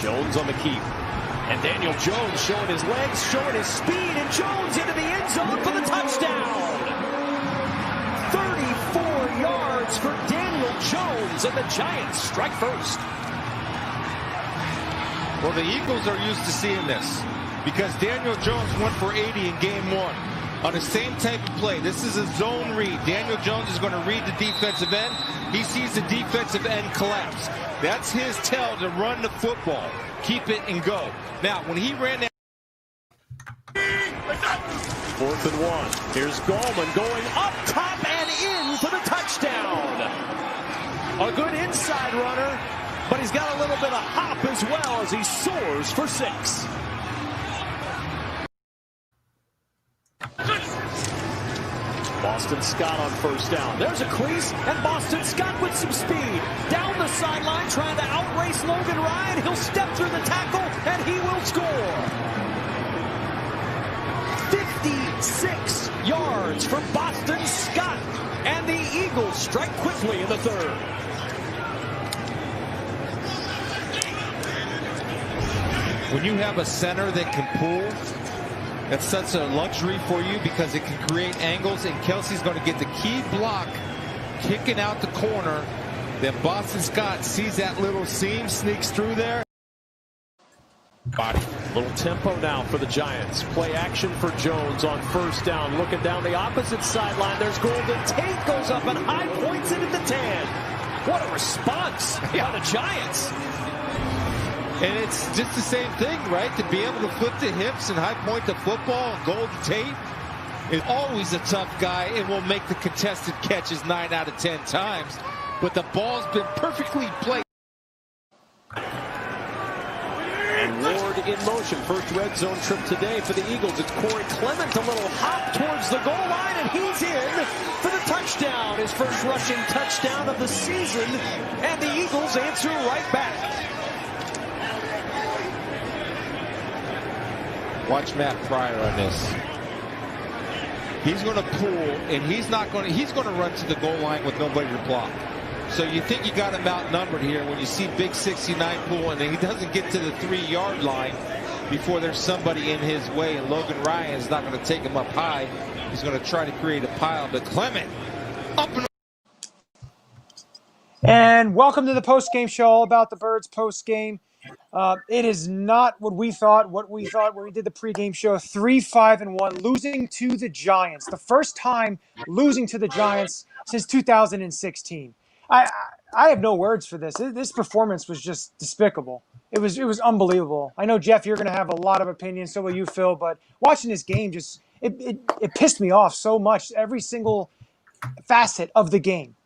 Jones on the keep. And Daniel Jones showing his legs, showing his speed, and Jones into the end zone for the touchdown. 34 yards for Daniel Jones, and the Giants strike first. Well, the Eagles are used to seeing this because Daniel Jones went for 80 in game one on the same type of play. This is a zone read. Daniel Jones is going to read the defensive end. He sees the defensive end collapse. That's his tell to run the football. Keep it and go. Now, when he ran that. 4th and 1. Here's Gallman going up top and in for the touchdown. A good inside runner, but he's got a little bit of hop as well as he soars for 6. Boston Scott on first down. There's a crease, and Boston Scott with some speed. Down the sideline, trying to outrace Logan Ryan. He'll step through the tackle, and he will score. 56 yards for Boston Scott. And the Eagles strike quickly in the 3rd. When you have a center that can pull, that's such a luxury for you because it can create angles, and Kelsey's going to get the key block kicking out the corner. Then Boston Scott sees that little seam, sneaks through there. Body. Little tempo now for the Giants. Play action for Jones on first down. Looking down the opposite sideline. There's Golden Tate goes up and high points it at the 10. What a response by the Giants. And it's just the same thing, right? To be able to flip the hips and high point the football. Golden Tate is always a tough guy and will make the contested catches 9 out of 10 times. But the ball's been perfectly played. And Ward in motion. First red zone trip today for the Eagles. It's Corey Clement. A little hop towards the goal line, and he's in for the touchdown. His first rushing touchdown of the season. And the Eagles answer right back. Watch Matt Pryor on this. He's going to pull, and he's going to run to the goal line with nobody to block. So you think you got him outnumbered here when you see Big 69 pull, and then he doesn't get to the 3-yard line before there's somebody in his way, and Logan Ryan is not going to take him up high. He's going to try to create a pile, but Clement up and welcome to the post-game show, all about the Birds post-game. It is not what we thought when we did the pregame show. 3-5-1, losing to the Giants. The first time losing to the Giants since 2016. I have no words for this. This performance was just despicable. It was unbelievable. I know, Jeff, you're going to have a lot of opinions. So will you, Phil. But watching this game, just it pissed me off so much. Every single facet of the game.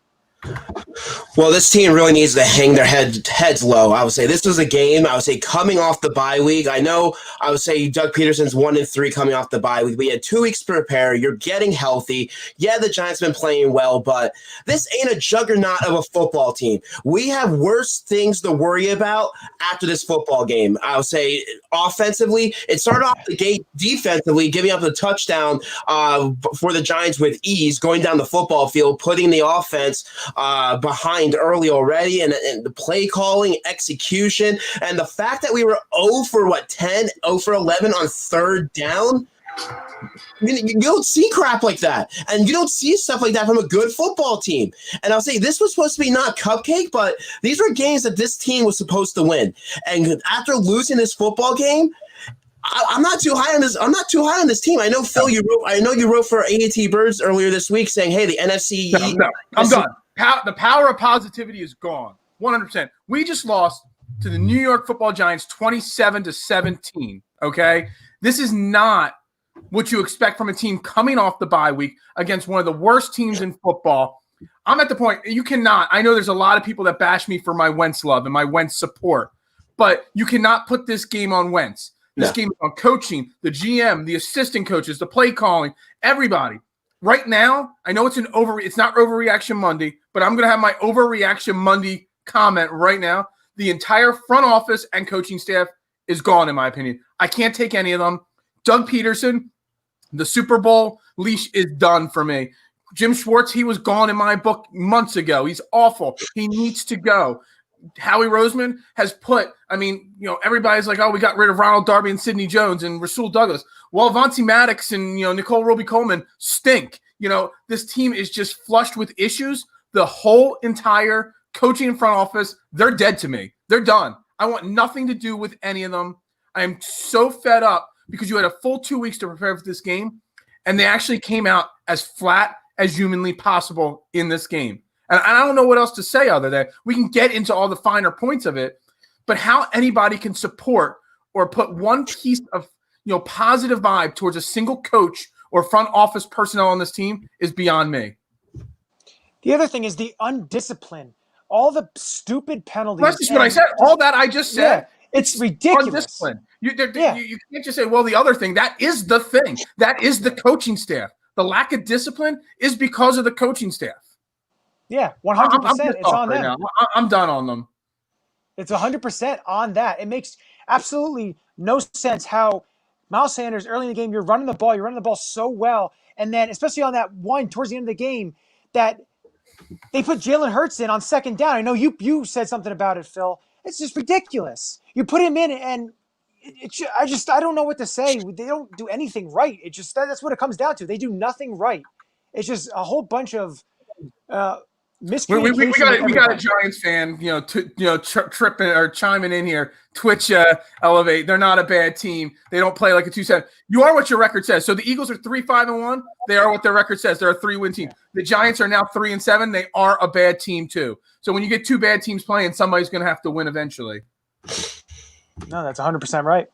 Well, this team really needs to hang their heads low. I would say this was a game, I would say, coming off the bye week. I know I would say Doug Peterson's 1-3 coming off the bye week. We had 2 weeks to prepare. You're getting healthy. Yeah, the Giants been playing well, but this ain't a juggernaut of a football team. We have worse things to worry about after this football game. I would say offensively, it started off the gate defensively, giving up the touchdown for the Giants with ease, going down the football field, putting the offense behind early already, and the play calling, execution, and the fact that we were 0 for 11 on 3rd down. I mean, you don't see crap like that, and you don't see stuff like that from a good football team. And I'll say this was supposed to be not cupcake, but these were games that this team was supposed to win. And after losing this football game, I'm not too high on this. I'm not too high on this team. I know, Phil. You wrote for AAT Birds earlier this week saying, "Hey, the NFC." No, I'm done. The power of positivity is gone. 100%. We just lost to the New York Football Giants 27-17. Okay, this is not what you expect from a team coming off the bye week against one of the worst teams in football. I'm at the point you cannot. I know there's a lot of people that bash me for my Wentz love and my Wentz support, but you cannot put this game on Wentz. This game is on coaching, the GM, the assistant coaches, the play calling, everybody. Right now, I know it's not Overreaction Monday, but I'm going to have my Overreaction Monday comment right now. The entire front office and coaching staff is gone, in my opinion. I can't take any of them. Doug Peterson, the Super Bowl leash is done for me. Jim Schwartz, he was gone in my book months ago. He's awful. He needs to go. Howie Roseman has put, everybody's like, oh, we got rid of Ronald Darby and Sidney Jones and Rasul Douglas. Well, Vontae Maddox and, Nicole Roby-Coleman stink. This team is just flushed with issues. The whole entire coaching and front office, they're dead to me. They're done. I want nothing to do with any of them. I am so fed up because you had a full 2 weeks to prepare for this game, and they actually came out as flat as humanly possible in this game. And I don't know what else to say other than we can get into all the finer points of it, but how anybody can support or put one piece of positive vibe towards a single coach or front office personnel on this team is beyond me. The other thing is the undiscipline. All the stupid penalties. Well, that's just what I said. All that I just said. Yeah, it's ridiculous. Undiscipline. You can't just say, well, the other thing. That is the thing. That is the coaching staff. The lack of discipline is because of the coaching staff. Yeah, 100%. It's on them. Now. I'm done on them. It's 100% on that. It makes absolutely no sense how Miles Sanders, early in the game, you're running the ball so well, and then especially on that one towards the end of the game, that they put Jalen Hurts in on second down. I know you said something about it, Phil. It's just ridiculous. You put him in, and I don't know what to say. They don't do anything right. It just that's what it comes down to. They do nothing right. It's just a whole bunch of miscommunication. We got a Giants fan, tripping or chiming in here. Twitch elevate. They're not a bad team. They don't play like a 2-7. You are what your record says. So the Eagles are 3-5-1. They are what their record says. They're a 3-win team. The Giants are now 3-7. They are a bad team too. So when you get two bad teams playing, somebody's going to have to win eventually. No, that's 100% right.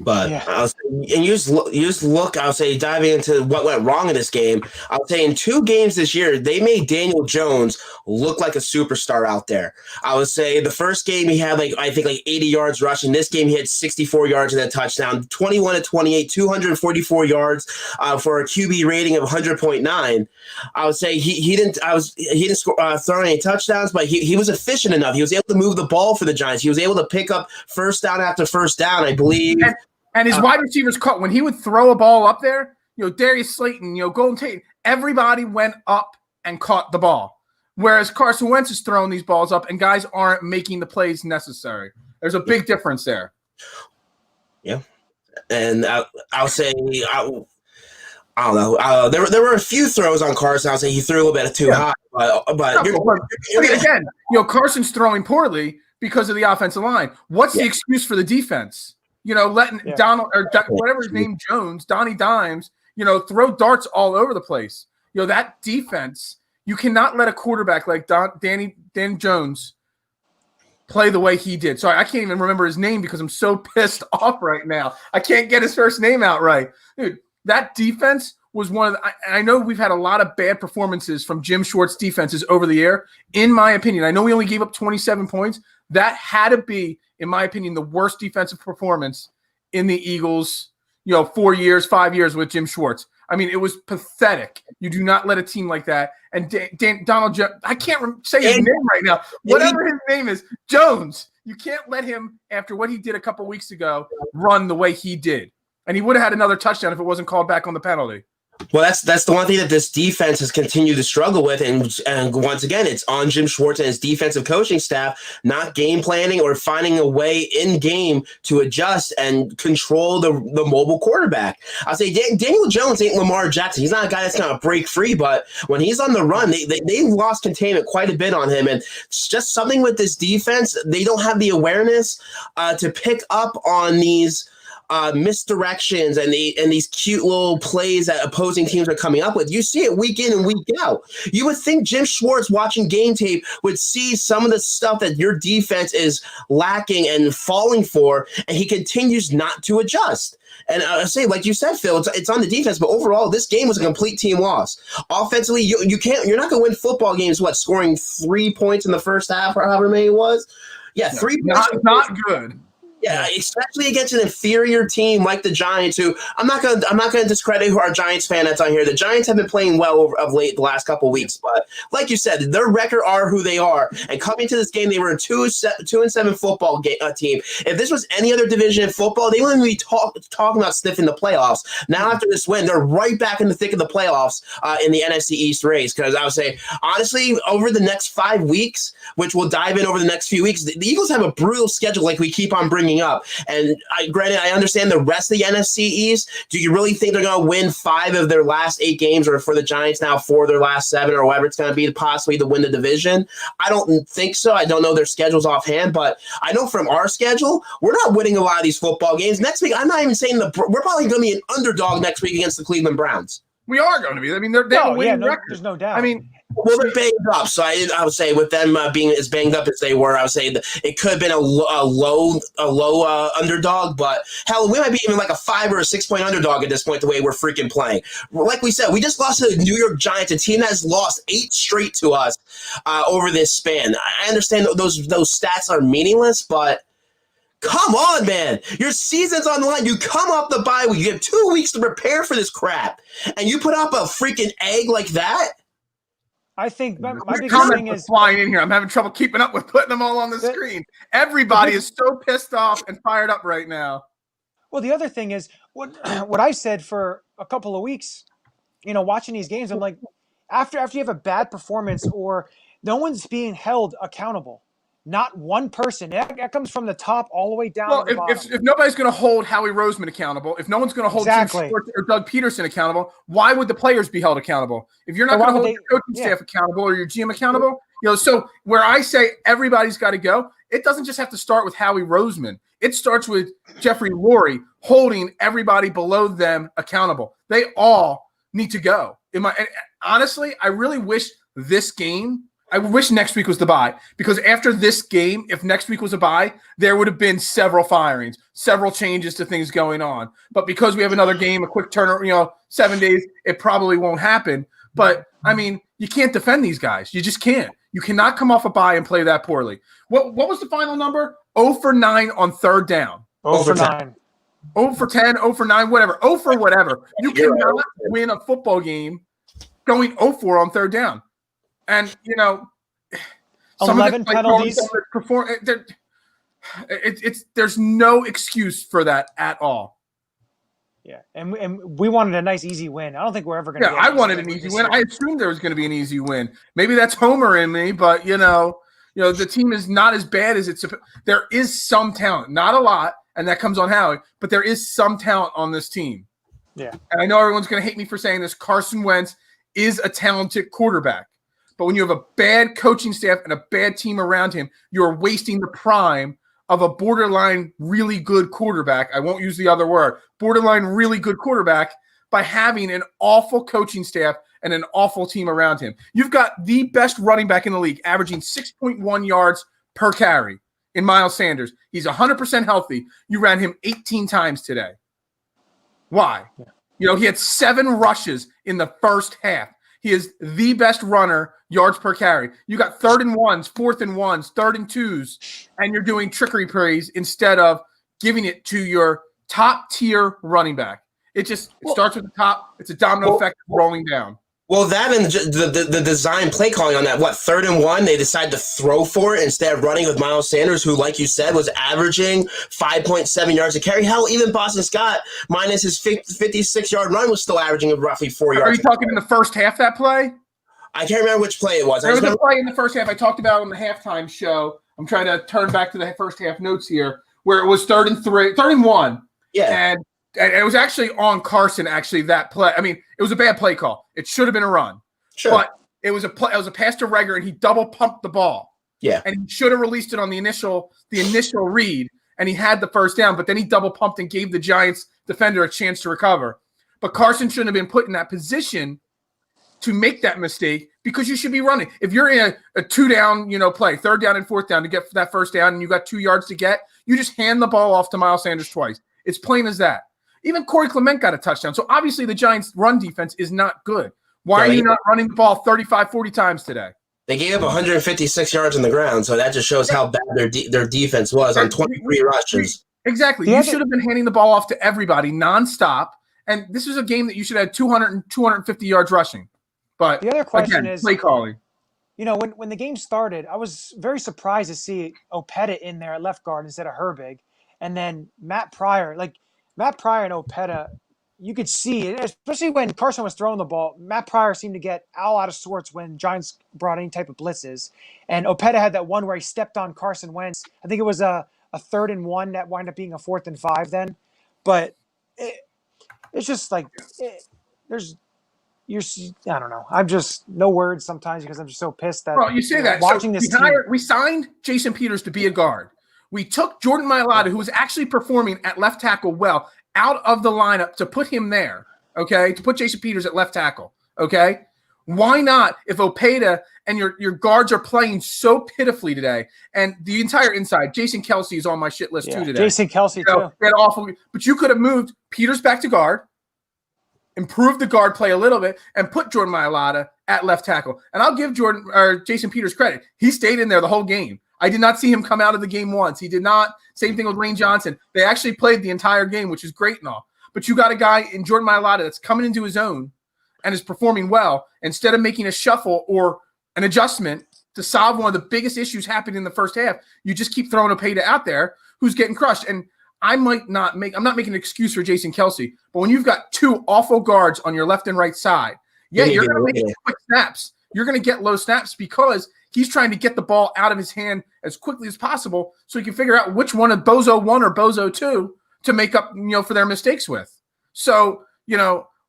But yeah. I'll say, and you just look, I'll say, diving into what went wrong in this game. I'll say in 2 games this year, they made Daniel Jones look like a superstar out there. I would say the first game he had 80 yards rushing. This game he had 64 yards and a touchdown, 21-28, 244 yards for a QB rating of 100.9. I would say he didn't throw any touchdowns, but he was efficient enough. He was able to move the ball for the Giants. He was able to pick up first down after first down, I believe. And his wide receivers caught when he would throw a ball up there. Darius Slayton, Golden Tate, everybody went up and caught the ball. Whereas Carson Wentz is throwing these balls up, and guys aren't making the plays necessary. There's a big difference there. Yeah, and I'll say I don't know. There were a few throws on Carson. I'll say he threw a little bit too high, but again, Carson's throwing poorly because of the offensive line. What's the excuse for the defense? Letting Donald or whatever his name Jones, Donnie Dimes, throw darts all over the place. That defense, you cannot let a quarterback like Dan Jones play the way he did. Sorry, I can't even remember his name because I'm so pissed off right now. I can't get his first name out right. Dude, that defense was one of the – I know we've had a lot of bad performances from Jim Schwartz defenses over the year. In my opinion, I know we only gave up 27 points. That had to be, in my opinion, the worst defensive performance in the Eagles, 5 years with Jim Schwartz. I mean, it was pathetic. You do not let a team like that. And Donald Jones, I can't say his name right now. Whatever his name is, Jones. You can't let him, after what he did a couple weeks ago, run the way he did. And he would have had another touchdown if it wasn't called back on the penalty. Well, that's the one thing that this defense has continued to struggle with, and once again, it's on Jim Schwartz and his defensive coaching staff not game planning or finding a way in game to adjust and control the mobile quarterback. I'll say Daniel Jones ain't Lamar Jackson. He's not a guy that's going to break free, but when he's on the run, they've lost containment quite a bit on him, and it's just something with this defense. They don't have the awareness to pick up on these misdirections and these cute little plays that opposing teams are coming up with. You see it week in and week out. You would think Jim Schwartz watching game tape would see some of the stuff that your defense is lacking and falling for, and he continues not to adjust. And I say, like you said, Phil, it's on the defense, but overall, this game was a complete team loss. Offensively, you're not going to win football games. Scoring 3 points in the first half or however many it was? Yeah, 3 points. Not good. Yeah, especially against an inferior team like the Giants, who I'm not gonna discredit who our Giants fan that's on here. The Giants have been playing well of late the last couple of weeks, but like you said, their record are who they are. And coming to this game, they were a 2-7 football team. If this was any other division in football, they wouldn't be talking about sniffing the playoffs. Now after this win, they're right back in the thick of the playoffs in the NFC East race. Because I would say honestly, over the next 5 weeks, which we'll dive in over the next few weeks, the Eagles have a brutal schedule, like we keep on bringing up. And granted, I understand the rest of the NFC East. Do you really think they're going to win 5 of their last 8 games, or for the Giants now 4 of their last 7, or whatever it's going to be, possibly to win the division? I don't think so. I don't know their schedules offhand, but I know from our schedule, we're not winning a lot of these football games. Next week, I'm not even saying we're probably going to be an underdog next week against the Cleveland Browns. We are going to be. I mean, they have a winning record. There's no doubt. I mean, well, they're banged up, so I would say with them being as banged up as they were, I would say that it could have been a low underdog. But hell, we might be even like a 5 or a 6 point underdog at this point. The way we're freaking playing, like we said, we just lost to the New York Giants, a team that has lost 8 straight to us over this span. I understand those stats are meaningless, but come on, man. Your season's on the line. You come off the bye week. You have 2 weeks to prepare for this crap, and you put up a freaking egg like that. I think my biggest thing is flying in here. I'm having trouble keeping up with putting them all on the screen. Everybody is so pissed off and fired up right now. Well, the other thing is what I said for a couple of weeks, watching these games, I'm like, after you have a bad performance or no one's being held accountable. Not one person. That comes from the top all the way down to the bottom. If nobody's going to hold Howie Roseman accountable, if no one's going to hold Jim Schwartz or Doug Peterson accountable, why would the players be held accountable? If you're not going to hold your coaching staff accountable or your GM accountable, so where I say everybody's got to go, it doesn't just have to start with Howie Roseman. It starts with Jeffrey Lurie holding everybody below them accountable. They all need to go. Honestly, I really wish this game. I wish next week was the bye, because after this game, if next week was a bye, there would have been several firings, several changes to things going on. But because we have another game, a quick turn, 7 days, it probably won't happen. But, I mean, you can't defend these guys. You just can't. You cannot come off a bye and play that poorly. What was the final number? 0 for 9 on third down. 0 for 9. 0 for 10, 0 for 9, whatever. 0 for whatever. You cannot win a football game going 0 for on third down. And, 11 penalties. There's no excuse for that at all. Yeah, and we wanted a nice, easy win. I don't think we're ever going to. Yeah, I wanted an easy win. I assumed there was going to be an easy win. Maybe that's Homer in me, but the team is not as bad as it's. There is some talent, not a lot, and that comes on Howie, but there is some talent on this team. Yeah, and I know everyone's going to hate me for saying this. Carson Wentz is a talented quarterback. But when you have a bad coaching staff and a bad team around him, you're wasting the prime of a borderline really good quarterback. I won't use the other word. Borderline really good quarterback by having an awful coaching staff and an awful team around him. You've got the best running back in the league, averaging 6.1 yards per carry in Miles Sanders. He's 100% healthy. You ran him 18 times today. Why? Yeah. He had 7 rushes in the first half. He is the best runner, yards per carry. You got 3rd and 1s, 4th and 1s, 3rd and 2s, and you're doing trickery plays instead of giving it to your top-tier running back. It starts with the top. It's a domino effect rolling down. Well, that and the design play calling on that, 3rd and 1, they decided to throw for it instead of running with Miles Sanders, who, like you said, was averaging 5.7 yards a carry. Hell, even Boston Scott, minus his 56-yard run, was still averaging roughly 4 yards. Are you talking in the first half, that play? I can't remember which play it was. There was a play in the first half I talked about on the halftime show. I'm trying to turn back to the first half notes here, where it was 3rd and 1. Yeah. And it was actually on Carson, that play. I mean, it was a bad play call. It should have been a run. Sure. But it was a pass to Reagor, and he double pumped the ball. Yeah. And he should have released it on the initial read, and he had the first down, but then he double pumped and gave the Giants defender a chance to recover. But Carson shouldn't have been put in that position to make that mistake, because you should be running. If you're in a 2-down, play, 3rd down and 4th down to get that first down, and you got 2 yards to get, you just hand the ball off to Miles Sanders twice. It's plain as that. Even Corey Clement got a touchdown. So obviously the Giants' run defense is not good. Why are you not running the ball 35, 40 times today? They gave up 156 yards on the ground, so that just shows how bad their defense was on 23 rushes. Exactly. You should have been handing the ball off to everybody nonstop. And this was a game that you should have 200 and 250 yards rushing. But the other question is play calling. You know, when the game started, I was very surprised to see Opeta in there at left guard instead of Herbig. And then Matt Pryor and Opeta, you could see it, especially when Carson was throwing the ball. Matt Pryor seemed to get all out of sorts when Giants brought any type of blitzes. And Opeta had that one where he stepped on Carson Wentz. I think it was a 3rd and 1 that wound up being a 4th and 5 then. But it's just like I don't know. I'm just no words sometimes because I'm just so pissed that. Well, you say that. Watching this team. We signed Jason Peters to be a guard. We took Jordan Mailata, who was actually performing at left tackle well, out of the lineup to put him there, okay, to put Jason Peters at left tackle, okay? Why not, if Opeta and your guards are playing so pitifully today, and the entire inside, Jason Kelsey is on my shit list too today. Jason Kelsey too. That awful, but you could have moved Peters back to guard, improved the guard play a little bit, and put Jordan Mailata at left tackle. And I'll give Jason Peters credit. He stayed in there the whole game. I did not see him come out of the game once. He did not. Same thing with Lane Johnson. They actually played the entire game, which is great and all. But you got a guy in Jordan Mailata that's coming into his own and is performing well. Instead of making a shuffle or an adjustment to solve one of the biggest issues happening in the first half, you just keep throwing Opeta out there who's getting crushed. And I'm not making an excuse for Jason Kelsey, but when you've got 2 awful guards on your left and right side, you're going to make quick snaps. You're going to get low snaps because he's trying to get the ball out of his hand as quickly as possible so he can figure out which one of Bozo 1 or Bozo 2 to make up, for their mistakes with. So,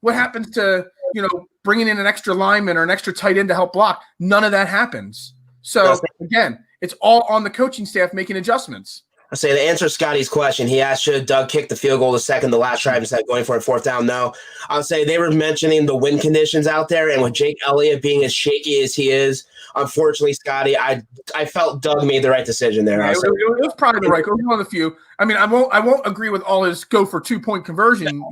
what happens to, bringing in an extra lineman or an extra tight end to help block? None of that happens. So, again, it's all on the coaching staff making adjustments. I say to answer Scotty's question, he asked, should Doug kick the field goal the last drive instead of going for a 4th down? No. I'll say they were mentioning the wind conditions out there, and with Jake Elliott being as shaky as he is, unfortunately, Scotty, I felt Doug made the right decision there. Yeah, it was probably the right. It was one of the few. I mean, I won't agree with all his go for 2-point conversion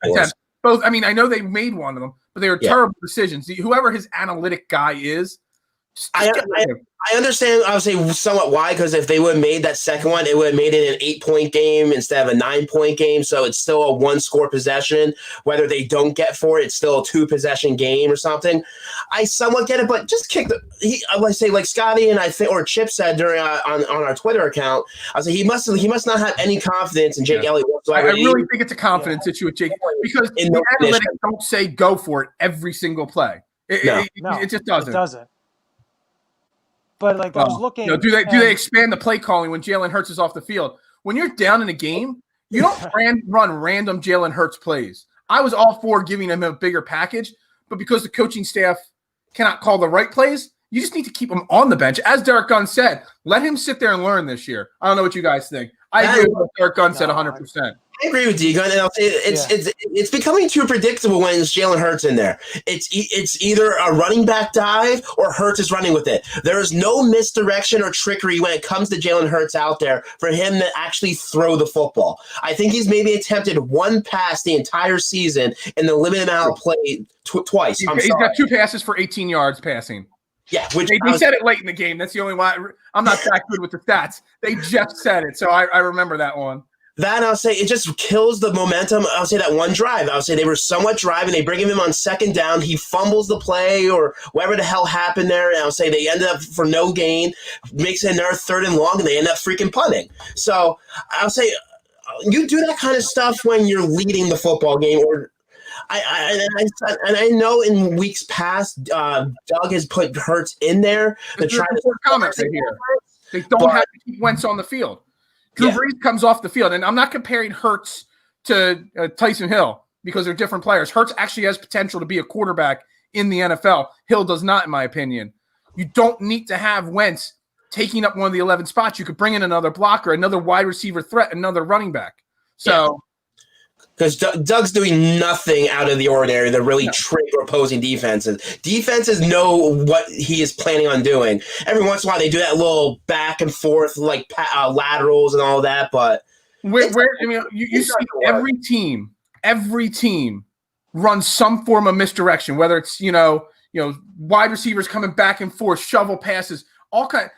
attempts. Both. I mean, I know they made one of them, but they were terrible decisions. Whoever his analytic guy is. I understand, I would say, somewhat why, because if they would have made that second one, it would have made it an 8-point game instead of a 9-point game, so it's still a 1-score possession. Whether they don't get 4, it's still a 2-possession game or something. I somewhat get it, but just kick I would say, like Scotty and I think, or Chip said during on our Twitter account, I was like, he must not have any confidence in Jake Elliott whatsoever. I really think it's a confidence issue with Jake, because the analytics don't say go for it every single play. It just doesn't. It doesn't. But I was looking. Do they expand the play calling when Jalen Hurts is off the field? When you're down in a game, you don't run random Jalen Hurts plays. I was all for giving him a bigger package, but because the coaching staff cannot call the right plays, you just need to keep him on the bench. As Derek Gunn said, let him sit there and learn this year. I don't know what you guys think. I agree with what Derek Gunn said 100%. I agree with D-Gun, and I'll say it's becoming too predictable when it's Jalen Hurts in there. It's either a running back dive or Hurts is running with it. There is no misdirection or trickery when it comes to Jalen Hurts out there for him to actually throw the football. I think he's maybe attempted 1 pass the entire season in the limited amount of play twice. He's got 2 passes for 18 yards passing. Yeah, which they said it late in the game. That's the only why I'm not that good with the stats. They just said it, so I remember that one. That, I'll say, it just kills the momentum. I'll say that one drive. I'll say they were somewhat driving. They bring him in on 2nd down. He fumbles the play or whatever the hell happened there. And I'll say they ended up for no gain. Makes it another 3rd and long, and they end up freaking punting. So I'll say you do that kind of stuff when you're leading the football game. Or I know in weeks past, Doug has put Hurts in there to try to comment right here. They don't have to keep Wentz on the field. Drew Brees comes off the field, and I'm not comparing Hurts to Tyson Hill because they're different players. Hurts actually has potential to be a quarterback in the NFL. Hill does not, in my opinion. You don't need to have Wentz taking up one of the 11 spots. You could bring in another blocker, another wide receiver threat, another running back. So, because Doug's doing nothing out of the ordinary to really trick opposing defenses. Defenses know what he is planning on doing. Every once in a while, they do that little back and forth, like laterals and all that. But you see every team runs some form of misdirection, whether it's wide receivers coming back and forth, shovel passes.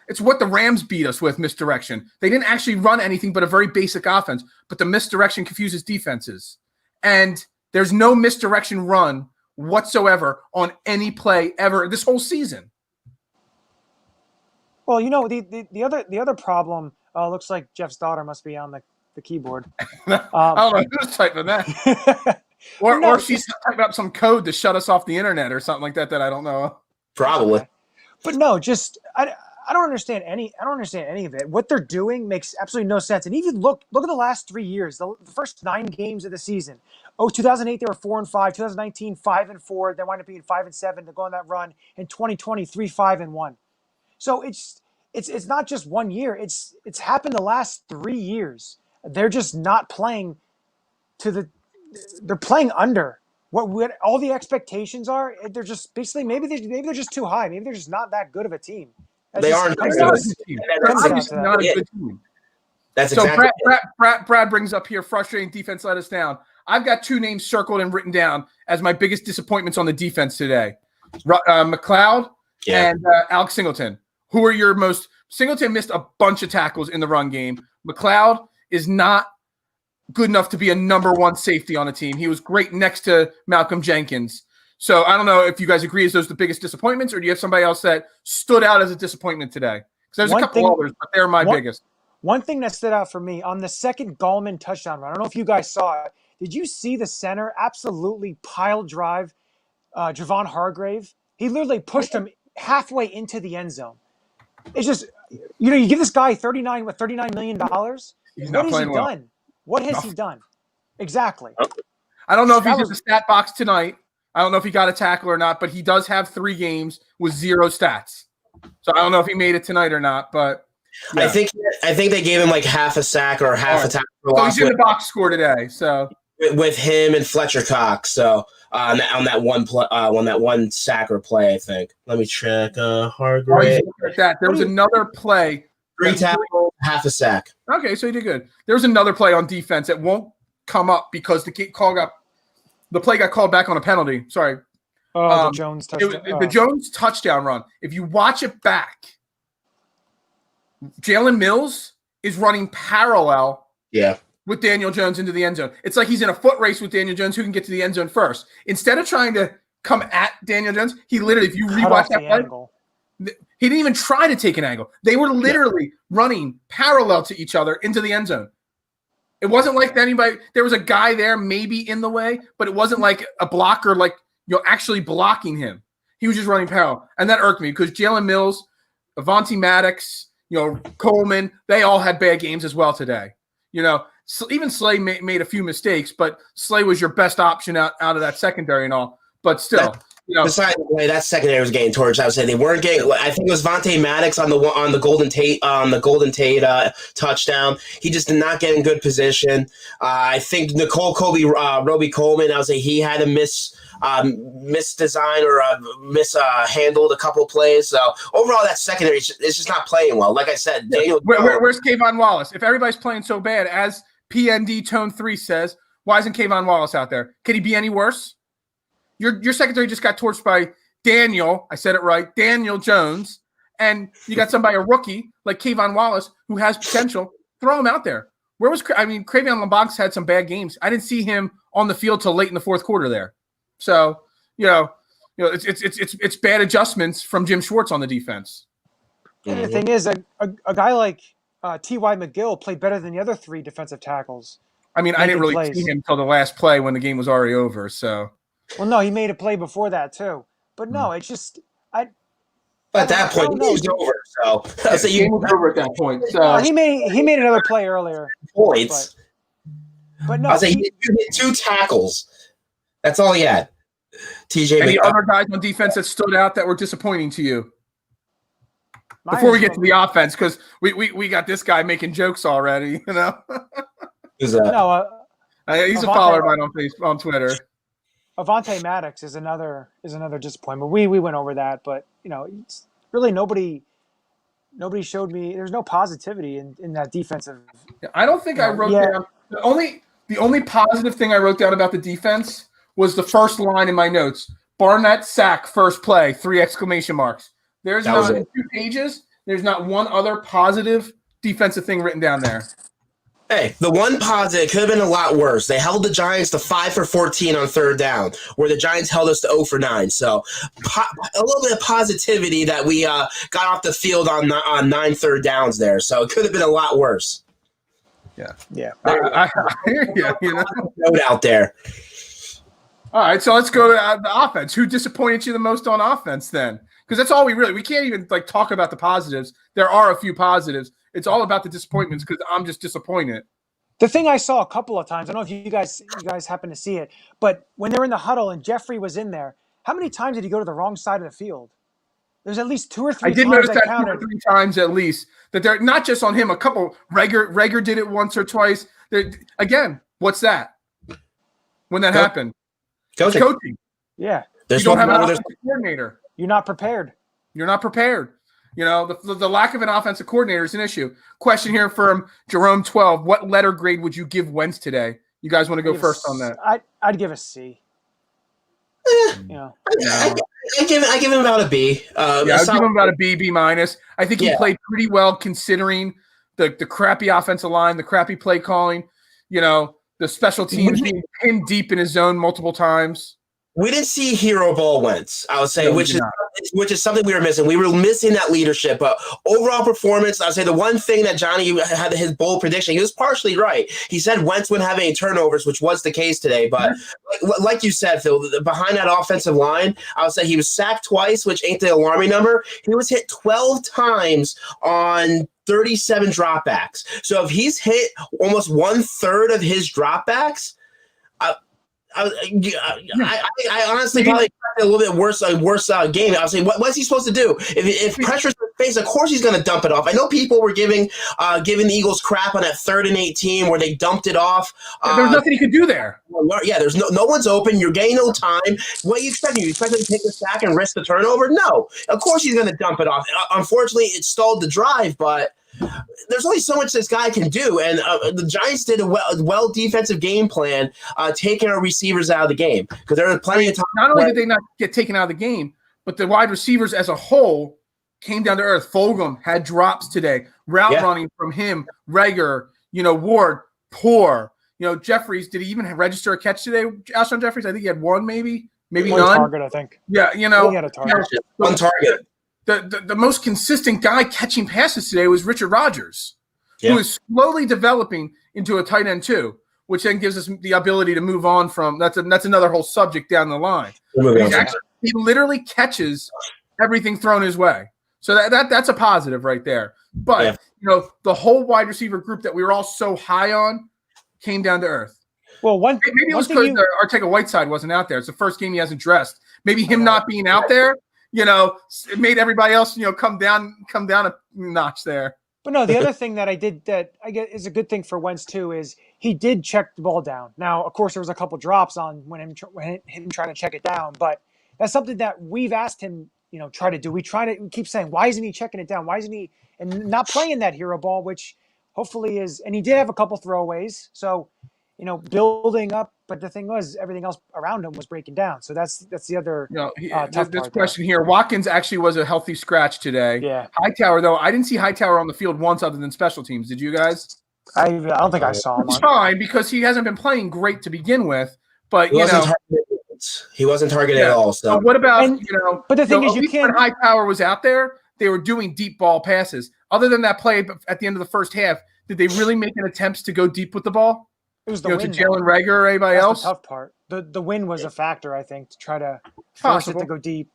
It's what the Rams beat us with, misdirection. They didn't actually run anything but a very basic offense, but the misdirection confuses defenses. And there's no misdirection run whatsoever on any play ever this whole season. Well, the other problem looks like Jeff's daughter must be on the keyboard. I don't know who's typing that. Or she's typing up some code to shut us off the internet or something like that I don't know. Probably. Okay. But no, just I don't understand any of it. What they're doing makes absolutely no sense. And even look at the last 3 years, the first 9 games of the season. 2008 they were 4-5, 2019 5-4, they wind up being 5-7 to go on that run. In 2020 3-5-1. So it's not just 1 year. It's happened the last 3 years. They're just not playing they're playing under what all the expectations are. They're just basically maybe they're just too high. Maybe they're just not that good of a team. They aren't. They're not a good team. That's so exactly. Brad brings up here, frustrating defense let us down. I've got 2 names circled and written down as my biggest disappointments on the defense today. McLeod and Alex Singleton. Who are your most – Singleton missed a bunch of tackles in the run game. McLeod is not good enough to be a number 1 safety on a team. He was great next to Malcolm Jenkins. So I don't know if you guys agree. Is those the biggest disappointments, or do you have somebody else that stood out as a disappointment today? Because there's a couple others, but they're my biggest. One thing that stood out for me on the second Gallman touchdown run, I don't know if you guys saw it. Did you see the center absolutely pile drive Javon Hargrave? He literally pushed him halfway into the end zone. It's just, you give this guy $39 million. He's not playing well. Done? What has he done? Exactly. I don't know if he's in the stat box tonight. I don't know if he got a tackle or not, but he does have 3 games with 0 stats. So I don't know if he made it tonight or not, but yeah. I think they gave him like half a sack or half a tackle for loss. So he's in the box score today. So with him and Fletcher Cox. So on that one sacker play, I think. Let me check. Hargrave. There was another play. 3 tackles, half a sack. Okay, so he did good. There was another play on defense that won't come up because the play got called back on a penalty. Sorry. The Jones touchdown. The Jones touchdown run. If you watch it back, Jalen Mills is running parallel with Daniel Jones into the end zone. It's like he's in a foot race with Daniel Jones who can get to the end zone first. Instead of trying to come at Daniel Jones, he literally, if you rewatch that play, he didn't even try to take an angle. They were literally running parallel to each other into the end zone. It wasn't like anybody – there was a guy there maybe in the way, but it wasn't like a blocker like actually blocking him. He was just running parallel. And that irked me because Jalen Mills, Avonte Maddox, Coleman, they all had bad games as well today. Even Slay made a few mistakes, but Slay was your best option out of that secondary and all. But still – besides the way that secondary was getting torched, I would say they weren't getting. I think it was Vontae Maddox on the Golden Tate touchdown. He just did not get in good position. I think Roby Coleman, I would say he had a misdesign or mishandled a couple of plays. So overall, that secondary is just not playing well. Like I said, Daniel. Where's Kayvon Wallace? If everybody's playing so bad, as PND Tone 3 says, why isn't Kayvon Wallace out there? Can he be any worse? Your secondary just got torched by Daniel. I said it right, Daniel Jones, and you got a rookie like Kayvon Wallace who has potential. Throw him out there. Where was Cravion LeBonc's had some bad games. I didn't see him on the field till late in the fourth quarter there. So it's bad adjustments from Jim Schwartz on the defense. And the thing is, a guy like T.Y. McGill played better than the other 3 defensive tackles. I mean, I didn't really see him until the last play when the game was already over. So. Well, no, he made a play before that too. But no, it's just At that point, the game's over. So the game was over at that point. So he made another play earlier. Points. But no, I say he hit 2 tackles. That's all he had. TJ. Any other guys on defense that stood out that were disappointing to you? Before we get to the offense, because we got this guy making jokes already. Who's that? No, he's a follower of mine on Twitter. Avonte Maddox is another disappointment. We went over that, but it's really nobody showed me. There's no positivity in that defensive. I don't think I wrote down the only positive thing I wrote down about the defense was the first line in my notes. Barnett sack first play, 3 exclamation marks. There's not in 2 pages. There's not one other positive defensive thing written down there. Hey, the one positive could have been a lot worse. They held the Giants to 5 for 14 on third down, where the Giants held us to 0 for 9. So a little bit of positivity that we got off the field on 9 third downs there. So it could have been a lot worse. Yeah. I hear you. You know? Note out there. All right, so let's go to the offense. Who disappointed you the most on offense then? Because that's all we can't even like talk about the positives. There are a few positives. It's all about the disappointments because I'm just disappointed. The thing I saw a couple of times, I don't know if you guys happen to see it, but when they were in the huddle and Jeffrey was in there, how many times did he go to the wrong side of the field? There's at least 2 or 3 I did times notice I that counted. 2 or 3 times at least. That they're not just on him. A couple. Rager did it once or twice. Again, what's that? When that happened? Coaching. Yeah. You don't have an offensive coordinator. You're not prepared. You're not prepared. You know, the lack of an offensive coordinator is an issue. Question here from Jerome 12. What letter grade would you give Wentz today? You guys want to go first on that? I'd give a C. Yeah. I give him about a B. I'd give him about a B minus. I think he played pretty well considering the crappy offensive line, the crappy play calling, you know, the special teams being pinned deep in his zone multiple times. We didn't see hero ball Wentz, I would say, which is something we were missing. We were missing that leadership. But overall performance, I would say the one thing that Johnny had his bold prediction, he was partially right. He said Wentz wouldn't have any turnovers, which was the case today. But like you said, Phil, behind that offensive line, I would say he was sacked twice, which ain't the alarming number. He was hit 12 times on 37 dropbacks. So if he's hit almost 1/3 of his dropbacks, I honestly probably expected a little bit worse game. I was saying, what's he supposed to do? If pressure's in his face, of course he's going to dump it off. I know people were giving the Eagles crap on that 3rd and 18 where they dumped it off. There's nothing he could do there. Yeah, there's no one's open. You're getting no time. What are you expecting? You expect him to take the sack and risk the turnover? No. Of course he's going to dump it off. Unfortunately, it stalled the drive, but there's only so much this guy can do, and the Giants did a well defensive game plan, taking our receivers out of the game because there was plenty of time. Not only did they not get taken out of the game, but the wide receivers as a whole came down to earth. Fulgham had drops today, route running from him. Rager, Ward, poor. Jeffries, did he even register a catch today? Alshon Jeffries, I think he had one, maybe one none. Target, I think. Yeah, he had a target. One target. The most consistent guy catching passes today was Richard Rodgers, who is slowly developing into a tight end too, which then gives us the ability to move on from that's another whole subject down the line. He literally catches everything thrown his way. So that's a positive right there. But the whole wide receiver group that we were all so high on came down to earth. Well, maybe it was because Arcega-Whiteside wasn't out there. It's the first game he hasn't dressed. Maybe him not being out there, it made everybody else, come down a notch there. But no, the other thing that I get is a good thing for Wentz too is he did check the ball down. Now, of course, there was a couple drops on when him trying to check it down, but that's something that we've asked him, try to do. We keep saying, why isn't he checking it down? Why isn't he and not playing that hero ball, which hopefully is, and he did have a couple throwaways, so building up. But the thing was, everything else around him was breaking down. So that's the other tough this part question here. Watkins actually was a healthy scratch today. Yeah. Hightower, though, I didn't see Hightower on the field once other than special teams. Did you guys? I don't think I saw him. It's fine because he hasn't been playing great to begin with. But he wasn't targeted at all. So what about But the thing is, you can't. When Hightower was out there, they were doing deep ball passes. Other than that play at the end of the first half, did they really make an attempt to go deep with the ball? It was the to win, Jalen Rager or anybody else. The tough part. The win was a factor, I think, to try to force it to go deep.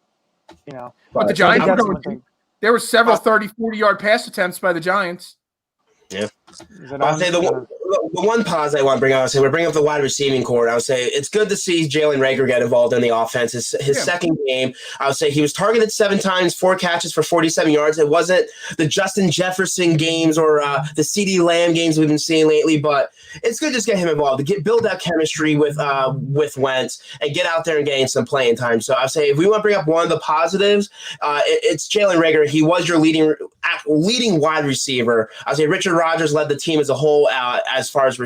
But the Giants, there were several 30, 40-yard pass attempts by the Giants. Yeah. I'll say the one pause I want to bring out, we're bringing up the wide receiving core. I would say it's good to see Jalen Rager get involved in the offense. His second game, I would say he was targeted 7 times, 4 catches for 47 yards. It wasn't the Justin Jefferson games or the CeeDee Lamb games we've been seeing lately, but it's good to just get him involved, to build that chemistry with Wentz and get out there and getting some playing time. So I would say if we want to bring up one of the positives, it's Jalen Rager. He was your leading wide receiver. I would say Richard Rodgers led the team as a whole as far as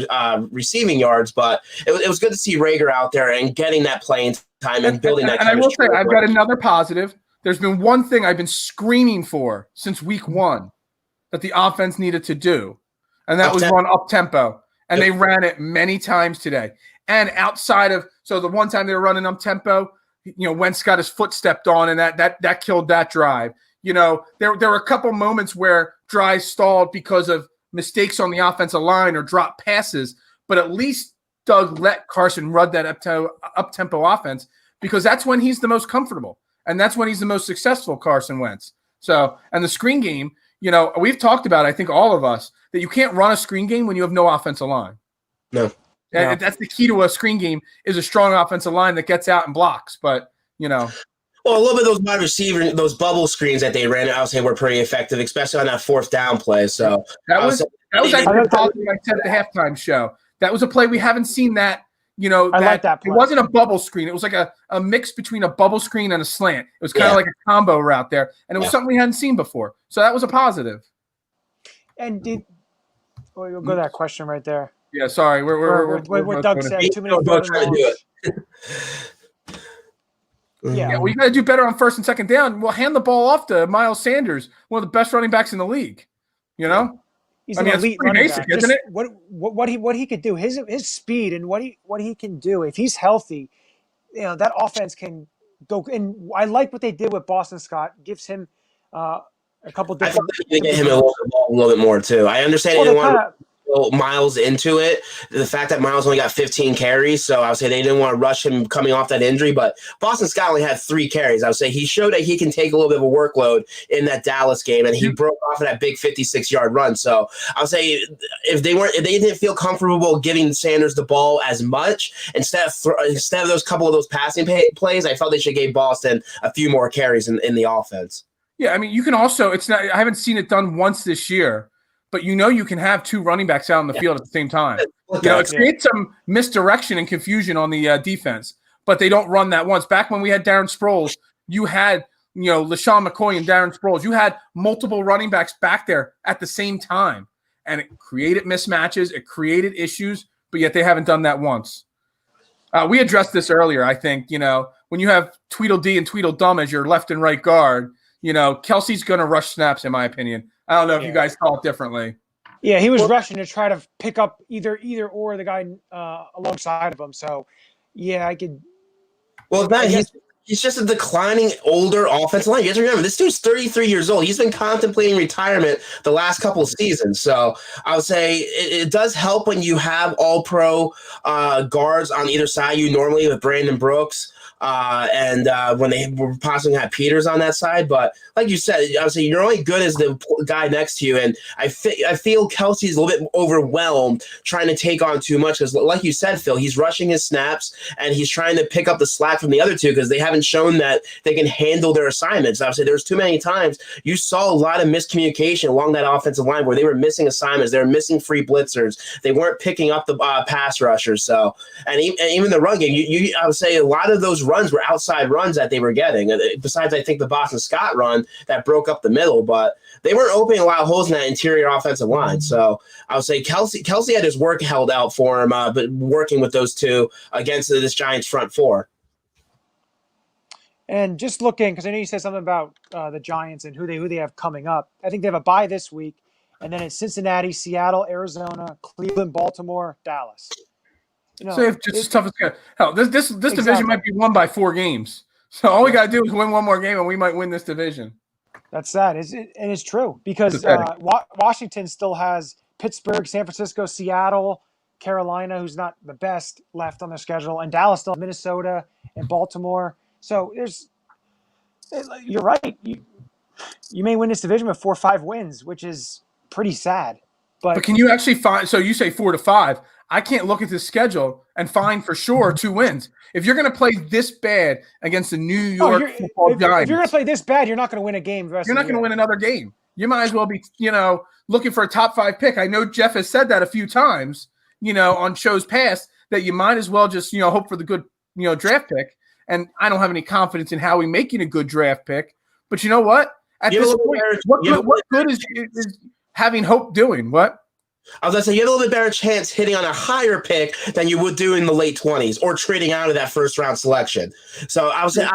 receiving yards, but it was good to see Rager out there and getting that playing time and building that chemistry. And I will say, I've got another positive. there's been one thing I've been screaming for since week 1 that the offense needed to do, and that was run up tempo. And they ran it many times today. And outside of the one time they were running up tempo, Wentz got his foot stepped on, and that killed that drive. There were a couple moments where drives stalled because of mistakes on the offensive line or drop passes, but at least Doug let Carson run that up-tempo offense, because that's when he's the most comfortable, and that's when he's the most successful, Carson Wentz. So, and the screen game, we've talked about, I think all of us, that you can't run a screen game when you have no offensive line. No. That's the key to a screen game, is a strong offensive line that gets out and blocks. But, Well, a little bit of those wide receiver, those bubble screens that they ran, I would say were pretty effective, especially on that 4th down play. So that was actually a policy I said at the halftime show. That was a play we haven't seen that. I like that play. It wasn't a bubble screen. It was like a mix between a bubble screen and a slant. It was kind of like a combo route there, and it was something we hadn't seen before. So that was a positive. And we'll go to that question right there. Yeah, sorry. We're Doug said too many third and longs. Yeah, well, you got to do better on 1st and 2nd down. Well, hand the ball off to Miles Sanders, one of the best running backs in the league. He's an elite running back. Isn't it? What he could do, his speed and what he can do if he's healthy, that offense can go. And I like what they did with Boston Scott. Gives him a couple different. I think they get him a little bit more too. I understand you want to Miles into it. The fact that Miles only got 15 carries, so I would say they didn't want to rush him coming off that injury. But Boston Scott only had 3 carries. I would say he showed that he can take a little bit of a workload in that Dallas game, and he broke off of that big 56-yard run. So I would say if they didn't feel comfortable giving Sanders the ball as much, instead of those couple of those passing plays, I felt they should give Boston a few more carries in the offense. Yeah, I mean, you can also I haven't seen it done once this year. But you can have 2 running backs out on the field at the same time. It creates some misdirection and confusion on the defense, but they don't run that once. Back when we had Darren Sproles, you had LaShawn McCoy and Darren Sproles. You had multiple running backs back there at the same time, and it created mismatches. It created issues, but yet they haven't done that once. We addressed this earlier. I think when you have Tweedledee and Tweedledum as your left and right guard, Kelsey's going to rush snaps, in my opinion. I don't know if you guys thought differently. Yeah, he was rushing to try to pick up either or the guy alongside of him. So, yeah, I could. Well, he's just a declining older offensive line. You have to remember, this dude's 33 years old. He's been contemplating retirement the last couple of seasons. So I would say it does help when you have all-pro guards on either side. You normally with Brandon Brooks. And when they were possibly had Peters on that side, but like you said, I would say you're only good as the guy next to you, and I feel Kelsey's a little bit overwhelmed trying to take on too much because, like you said, Phil, he's rushing his snaps and he's trying to pick up the slack from the other two because they haven't shown that they can handle their assignments. I would say there's too many times you saw a lot of miscommunication along that offensive line where they were missing assignments, they were missing free blitzers, they weren't picking up the pass rushers. So, and even the run game, I would say a lot of those runs were outside runs that they were getting. Besides, I think the Boston Scott run that broke up the middle, but they weren't opening a lot of holes in that interior offensive line. So I would say Kelsey had his work held out for him, but working with those two against this Giants front 4. And just looking, because I know you said something about the Giants and who they have coming up. I think they have a bye this week, and then it's Cincinnati, Seattle, Arizona, Cleveland, Baltimore, Dallas. So if just as tough as hell, this division might be won by 4 games. So all we got to do is win one more game, and we might win this division. That's sad. And it's true because Washington still has Pittsburgh, San Francisco, Seattle, Carolina, who's not the best left on their schedule, and Dallas still has Minnesota and Baltimore. So you're right. You may win this division with 4 or 5 wins, which is pretty sad. But can you actually find? So you say 4 to 5. I can't look at this schedule and find for sure 2 wins. If you're going to play this bad against the New York Football Giants, if you're going to play this bad, you're not going to win a game. You're not going to win another game. You might as well be, looking for a top 5 pick. I know Jeff has said that a few times, on shows past, that you might as well just, hope for the good, draft pick. And I don't have any confidence in Howie making a good draft pick. But you know what? At this point, what good is having hope doing? What? I was going to say, you have a little bit better chance hitting on a higher pick than you would do in the late 20s or trading out of that first round selection. So I was saying,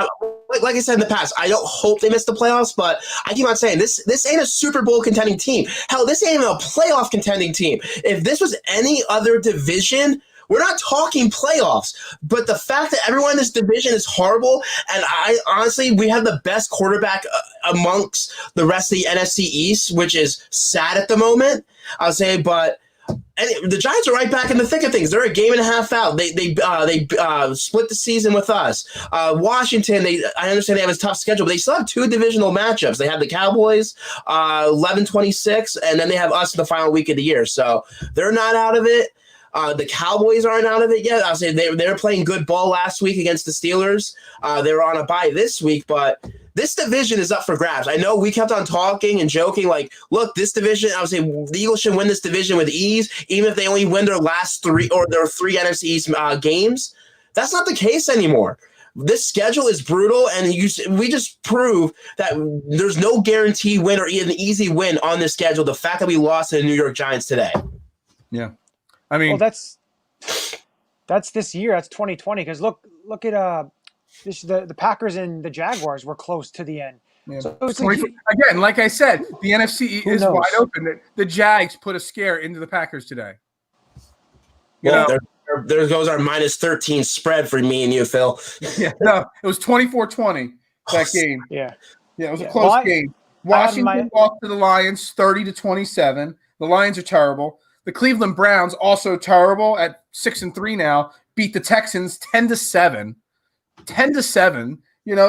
like I said in the past, I don't hope they miss the playoffs, but I keep on saying this ain't a Super Bowl contending team. Hell, this ain't even a playoff contending team. If this was any other division, we're not talking playoffs, but the fact that everyone in this division is horrible, and we have the best quarterback amongst the rest of the NFC East, which is sad at the moment, I'll say, but the Giants are right back in the thick of things. They're a game and a half out. They split the season with us. Washington, I understand they have a tough schedule, but they still have 2 divisional matchups. They have the Cowboys, 11-26, and then they have us in the final week of the year. So they're not out of it. The Cowboys aren't out of it yet. I'll say they were playing good ball last week against the Steelers. They were on a bye this week, but this division is up for grabs. I know we kept on talking and joking, like, look, this division, I would say the Eagles should win this division with ease, even if they only win their last 3 or their 3 NFC East games. That's not the case anymore. This schedule is brutal, and we just prove that there's no guaranteed win or even an easy win on this schedule. The fact that we lost to the New York Giants today. Yeah. I mean, well, that's this year. That's 2020. Because look at the Packers and the Jaguars were close to the end. Yeah. So it's again, like I said, the NFC is wide open. The Jags put a scare into the Packers today. There goes our -13 spread for me and you, Phil. Yeah, no, it was 24-20 that game. Yeah, it was a close game. Washington lost to the Lions 30-27. The Lions are terrible. The Cleveland Browns, also terrible at 6-3 now, beat the Texans 10-7. 10-7.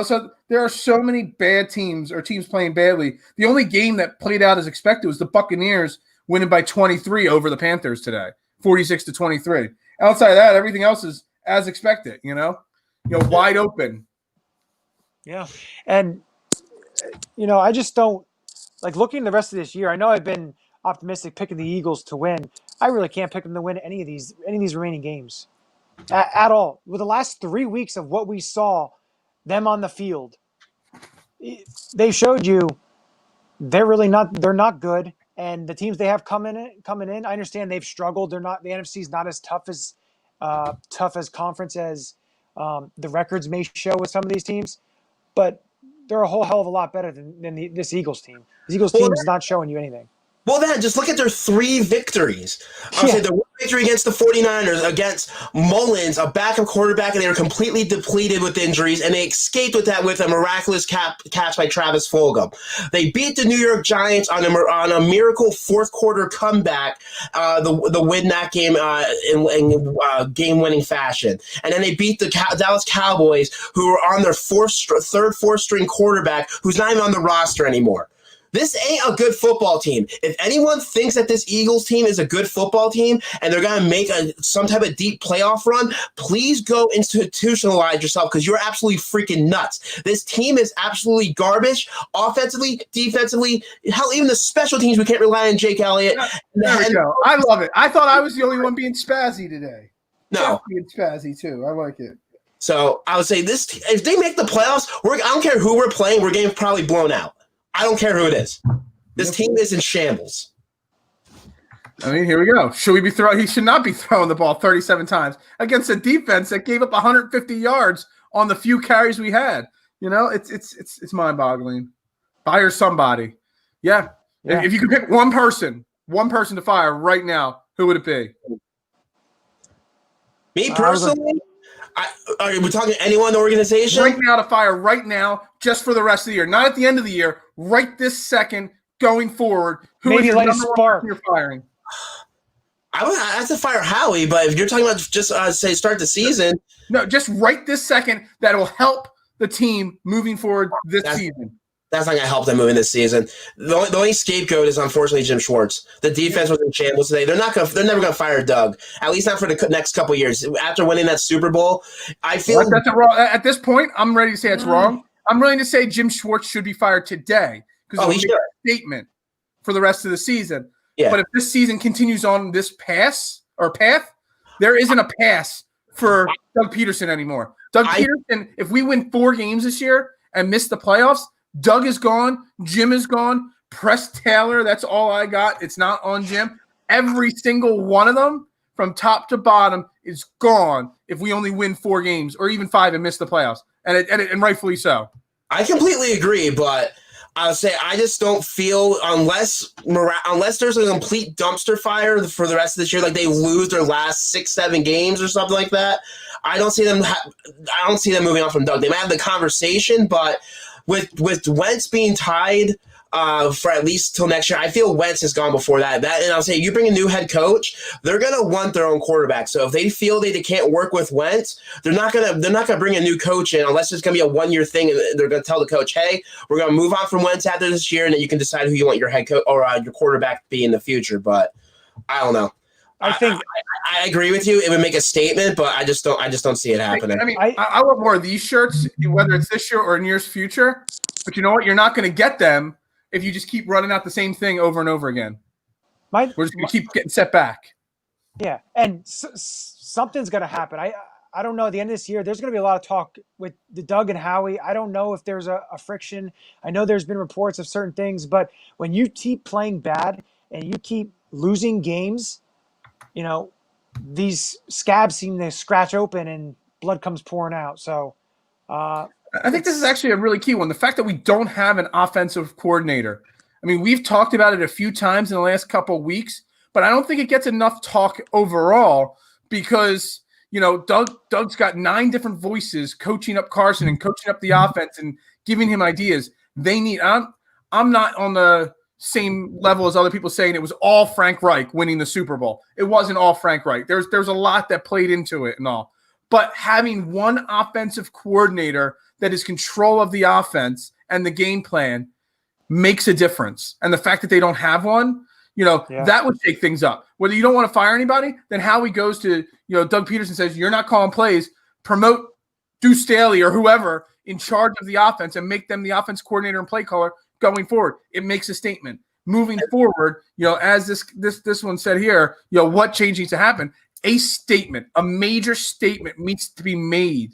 So there are so many bad teams or teams playing badly. The only game that played out as expected was the Buccaneers winning by 23 over the Panthers today, 46-23. Outside of that, everything else is as expected. Wide open. Yeah, and I just don't like looking the rest of this year. I know I've been optimistic picking the Eagles to win. I really can't pick them to win any of these remaining games at all. With the last 3 weeks of what we saw them on the field, they showed you they're not good. And the teams they have coming in, I understand they've struggled. The NFC is not as tough as conference as the records may show with some of these teams, but they're a whole hell of a lot better than this Eagles team. This Eagles team is not showing you anything. Well, then, just look at their 3 victories. I would say the victory against the 49ers, against Mullins, a backup quarterback, and they were completely depleted with injuries, and they escaped with that with a miraculous catch by Travis Fulgham. They beat the New York Giants on a miracle fourth-quarter comeback, the win that game in game-winning fashion. And then they beat the Dallas Cowboys, who were on their third, fourth-string quarterback, who's not even on the roster anymore. This ain't a good football team. If anyone thinks that this Eagles team is a good football team and they're going to make some type of deep playoff run, please go institutionalize yourself because you're absolutely freaking nuts. This team is absolutely garbage, offensively, defensively, hell, even the special teams, we can't rely on Jake Elliott. There we go. I love it. I thought I was the only one being spazzy today. No. Being spazzy, too. I like it. So I would say if they make the playoffs, I don't care who we're playing, we're getting probably blown out. I don't care who it is. This team is in shambles. I mean, here we go. He should not be throwing the ball 37 times against a defense that gave up 150 yards on the few carries we had. It's mind-boggling. Fire somebody. Yeah. If you could pick one person to fire right now, who would it be? Me personally? Are we talking anyone in the organization? Right now to fire right now, just for the rest of the year. Not at the end of the year, right this second, going forward. Who Maybe is like the a number spark. one you're firing? I would have to fire Howie, but if you're talking about just say start the season. No, just right this second, that will help the team moving forward this season. That's not going to help them moving this season. The only scapegoat is unfortunately Jim Schwartz. The defense was in shambles today. They're never going to fire Doug. At least not for the next couple of years. After winning that Super Bowl, I feel that's wrong. At this point, I'm ready to say it's wrong. I'm ready to say Jim Schwartz should be fired today because he'll make a statement for the rest of the season. Yeah. But if this season continues on this path, there isn't a pass for Doug Peterson anymore. Peterson, if we win 4 games this year and miss the playoffs, Doug is gone. Jim is gone. Press Taylor, that's all I got. It's not on Jim. Every single one of them, from top to bottom, is gone if we only win 4 games or even 5 and miss the playoffs, and rightfully so. I completely agree, but I would say I just don't feel unless there's a complete dumpster fire for the rest of this year, like they lose their last 6-7 games or something like that. I don't see them. I don't see them moving on from Doug. They might have the conversation, but with Wentz being tied for at least till next year, I feel Wentz has gone before that. And I'll say you bring a new head coach, they're gonna want their own quarterback. So if they feel they can't work with Wentz, they're not gonna bring a new coach in unless it's gonna be a 1-year thing. And they're gonna tell the coach, hey, we're gonna move on from Wentz after this year, and then you can decide who you want your head coach or your quarterback to be in the future. But I don't know. I think I agree with you. It would make a statement, but I just don't see it happening. I mean, I want more of these shirts, whether it's this year or in years future. But you know what? You're not going to get them if you just keep running out the same thing over and over again. We're just going to keep getting set back. Yeah, and something's going to happen. I don't know. At the end of this year, there's going to be a lot of talk with the Doug and Howie. I don't know if there's a friction. I know there's been reports of certain things, but when you keep playing bad and you keep losing games, you know, these scabs seem to scratch open and blood comes pouring out. So I think this is actually a really key one. The fact that we don't have an offensive coordinator. I mean, we've talked about it a few times in the last couple of weeks, but I don't think it gets enough talk overall because, you know, Doug's got 9 different voices coaching up Carson and coaching up the offense and giving him ideas. I'm not on the same level as other people saying it was all Frank Reich winning the Super Bowl. It wasn't all Frank Reich. There's a lot that played into it and all. But having one offensive coordinator that is control of the offense and the game plan makes a difference. And the fact that they don't have one, you know, that would shake things up. Whether you don't want to fire anybody, then Howie goes to, you know, Doug Peterson says, you're not calling plays, promote Deuce Staley or whoever in charge of the offense and make them the offense coordinator and play caller going forward. It makes a statement. Moving forward, you know, as this one said here, you know, what change needs to happen? A statement, a major statement needs to be made